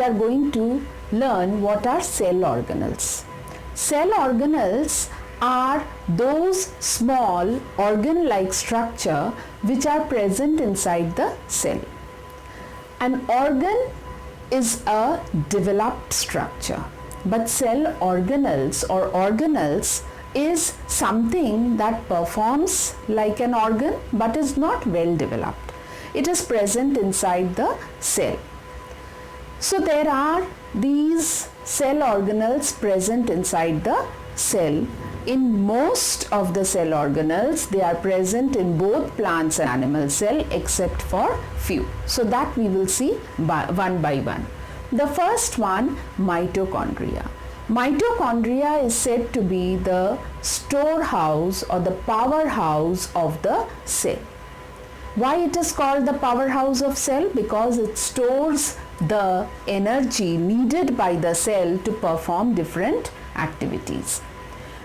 are going to learn what are cell organelles. Cell organelles are those small organ-like structure which are present inside the cell. An organ is a developed structure, but cell organelles or organelles is something that performs like an organ but is not well developed. It is present inside the cell. So there are these cell organelles present inside the cell. In most of the cell organelles, they are present in both plants and animal cell except for few. So that we will see one by one. The first one, mitochondria. Mitochondria is said to be the storehouse or the powerhouse of the cell. Why it is called the powerhouse of cell? Because it stores the energy needed by the cell to perform different activities.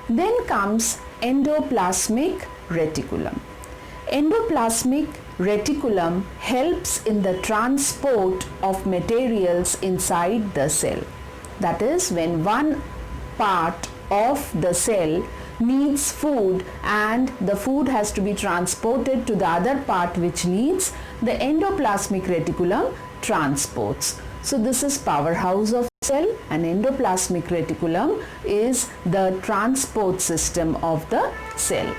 Then comes endoplasmic reticulum. Endoplasmic reticulum helps in the transport of materials inside the cell. That is, when one part of the cell needs food and the food has to be transported to the other part which needs, the endoplasmic reticulum transports. So this is powerhouse of cell, and endoplasmic reticulum is the transport system of the cell.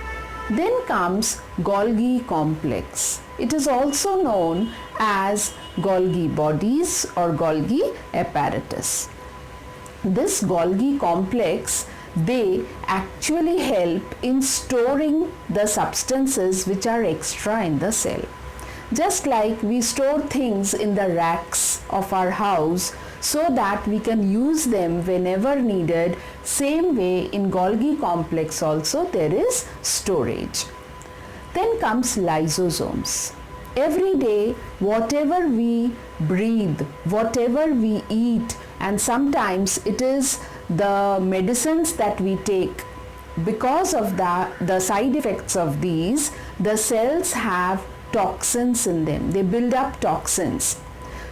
Then comes Golgi complex. It is also known as Golgi bodies or Golgi apparatus. This Golgi complex, they actually help in storing the substances which are extra in the cell. Just like we store things in the racks of our house so that we can use them whenever needed, same way in Golgi complex also there is storage. Then comes lysosomes. Every day, whatever we breathe, whatever we eat, and sometimes it is the medicines that we take, because of the side effects of these, the cells have toxins in them. They build up toxins.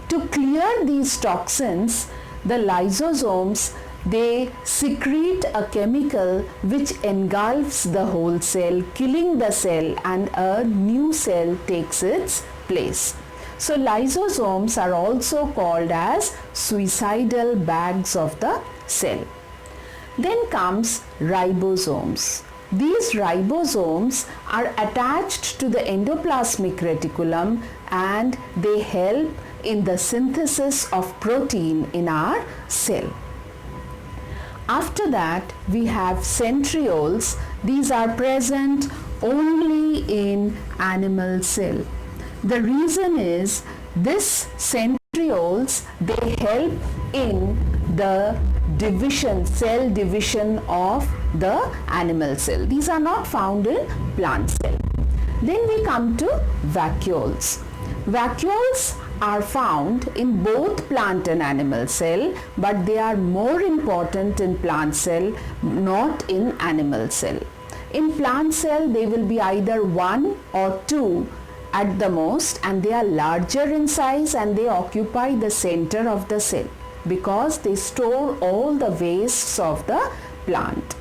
To clear these toxins, the lysosomes, they secrete a chemical which engulfs the whole cell, killing the cell, and a new cell takes its place. So lysosomes are also called as suicidal bags of the cell. Then comes ribosomes. These ribosomes are attached to the endoplasmic reticulum and they help in the synthesis of protein in our cell. After that, we have centrioles. These are present only in animal cell. The reason is this centrioles, they help in the division, cell division of the animal cell. These are not found in plant cell. Then we come to vacuoles. Vacuoles are found in both plant and animal cell, but they are more important in plant cell, not in animal cell. In plant cell, they will be either 1 or 2 at the most, and they are larger in size and they occupy the center of the cell because they store all the wastes of the plant.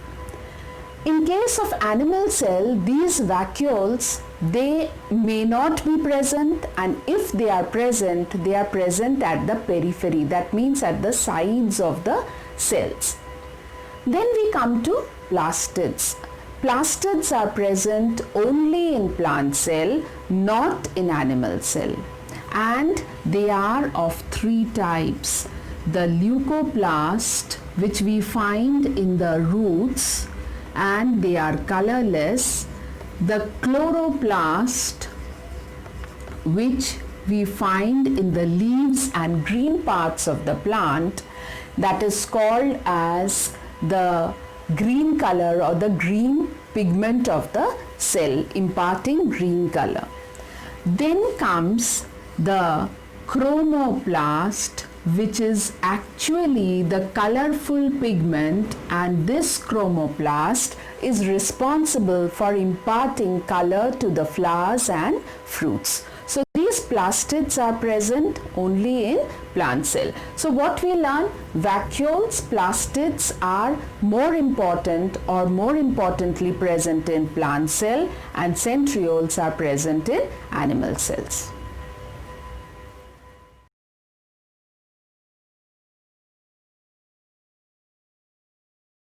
In case of animal cell, these vacuoles, they may not be present, and if they are present at the periphery. That means at the sides of the cells. Then we come to plastids. Plastids are present only in plant cell, not in animal cell, and they are of 3 types. The leucoplast, which we find in the roots and they are colorless. The chloroplast, which we find in the leaves and green parts of the plant, that is called as the green color or the green pigment of the cell, imparting green color. Then comes the chromoplast, which is actually the colorful pigment, and this chromoplast is responsible for imparting color to the flowers and fruits. So these plastids are present only in plant cell. So what we learn, vacuoles, plastids are more important or more importantly present in plant cell, and centrioles are present in animal cells.